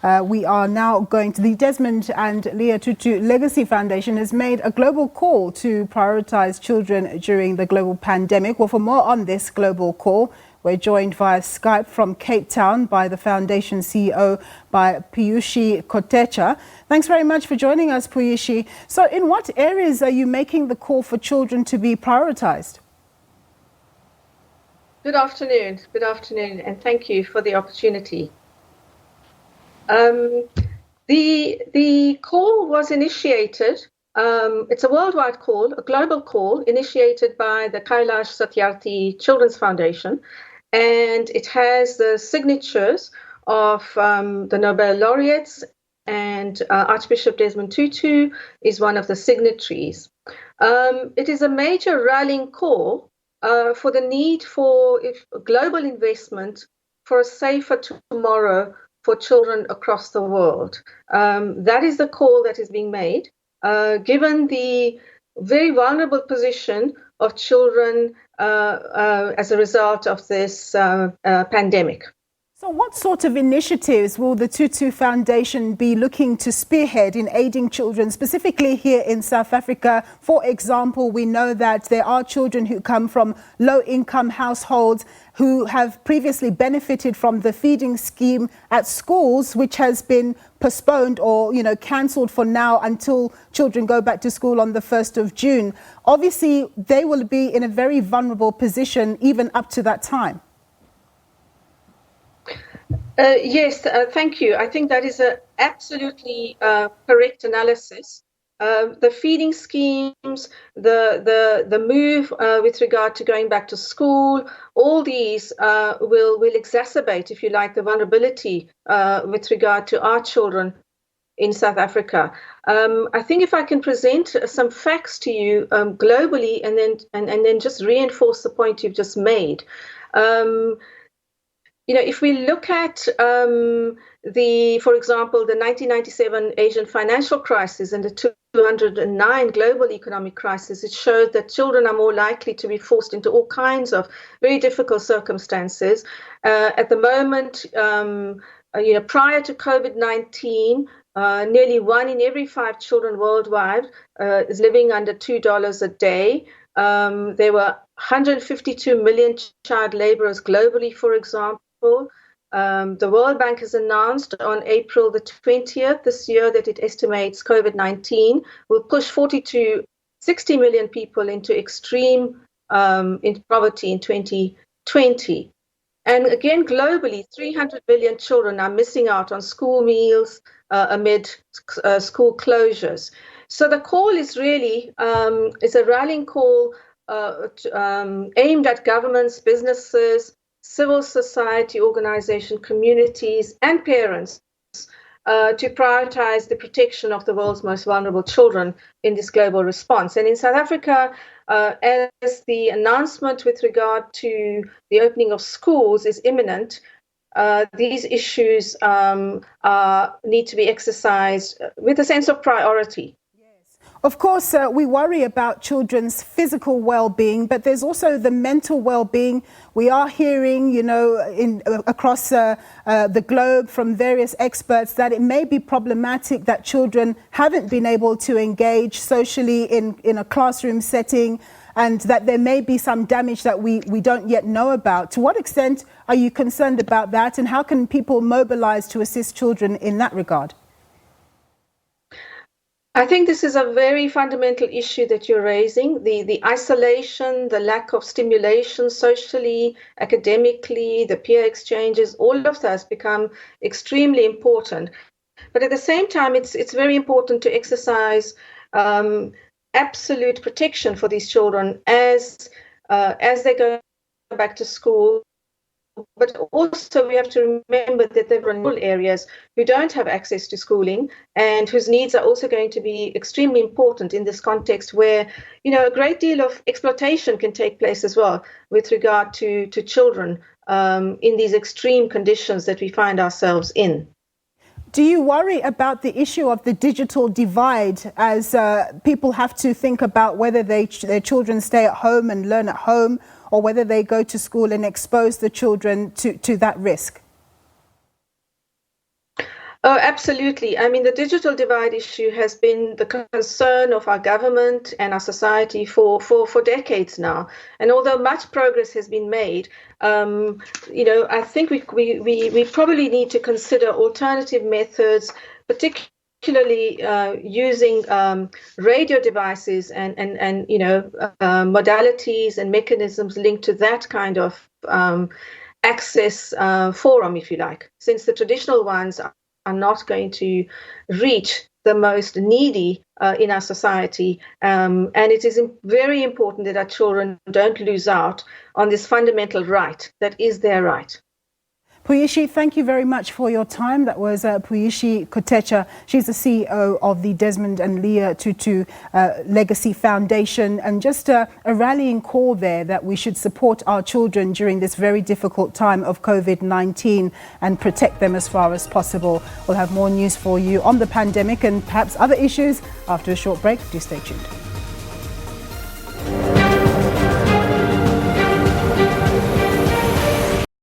We are now going to the Desmond and Leah Tutu Legacy Foundation has made a global call to prioritize children during the global pandemic. Well, for more on this global call, we're joined via Skype from Cape Town by the Foundation CEO, by Piyushi Kotecha. Thanks very much for joining us, Piyushi. So in what areas are you making the call for children to be prioritized? Good afternoon, and thank you for the opportunity. The call was initiated, it's a worldwide call, a global call initiated by the Kailash Satyarthi Children's Foundation, and it has the signatures of the Nobel laureates, and Archbishop Desmond Tutu is one of the signatories. It is a major rallying call for the need for global investment for a safer tomorrow for children across the world. That is the call that is being made, given the very vulnerable position of children as a result of this pandemic. So what sort of initiatives will the Tutu Foundation be looking to spearhead in aiding children, specifically here in South Africa? For example, we know that there are children who come from low-income households who have previously benefited from the feeding scheme at schools, which has been postponed or, cancelled for now until children go back to school on the 1st of June. Obviously, they will be in a very vulnerable position even up to that time. Yes, thank you. I think that is an absolutely correct analysis. The feeding schemes, the move with regard to going back to school, all these will exacerbate, if you like, the vulnerability with regard to our children in South Africa. I think if I can present some facts to you globally and then just reinforce the point you've just made. If we look at for example, the 1997 Asian financial crisis and the 2009 global economic crisis, it showed that children are more likely to be forced into all kinds of very difficult circumstances. At the moment, prior to COVID-19, nearly 1 in every 5 children worldwide is living under $2 a day. There were 152 million child laborers globally, for example. The World Bank has announced on April the 20th this year that it estimates COVID-19 will push 40 to 60 million people into extreme poverty in 2020. And again, globally, 300 million children are missing out on school meals amid school closures. So the call is really is a rallying call aimed at governments, businesses, civil society organization, communities, and parents to prioritize the protection of the world's most vulnerable children in this global response. And in South Africa, as the announcement with regard to the opening of schools is imminent, these issues need to be exercised with a sense of priority. Of course, we worry about children's physical well-being, but there's also the mental well-being. We are hearing, across the globe from various experts that it may be problematic that children haven't been able to engage socially in a classroom setting, and that there may be some damage that we don't yet know about. To what extent are you concerned about that, and how can people mobilize to assist children in that regard? I think this is a very fundamental issue that you're raising, the isolation, the lack of stimulation socially, academically, the peer exchanges, all of that has become extremely important. But at the same time, it's very important to exercise absolute protection for these children as they go back to school. But also we have to remember that there are rural areas who don't have access to schooling and whose needs are also going to be extremely important in this context where, a great deal of exploitation can take place as well with regard to children in these extreme conditions that we find ourselves in. Do you worry about the issue of the digital divide as people have to think about whether their children stay at home and learn at home, or whether they go to school and expose the children to that risk? Oh, absolutely. I mean, the digital divide issue has been the concern of our government and our society for decades now. And although much progress has been made, I think we probably need to consider alternative methods, particularly using radio devices and modalities and mechanisms linked to that kind of access forum, if you like, since the traditional ones are not going to reach the most needy in our society. And it is very important that our children don't lose out on this fundamental right that is their right. Piyushi, thank you very much for your time. That was Piyushi Kotecha. She's the CEO of the Desmond and Leah Tutu Legacy Foundation. And just a rallying call there that we should support our children during this very difficult time of COVID-19 and protect them as far as possible. We'll have more news for you on the pandemic and perhaps other issues after a short break. Do stay tuned.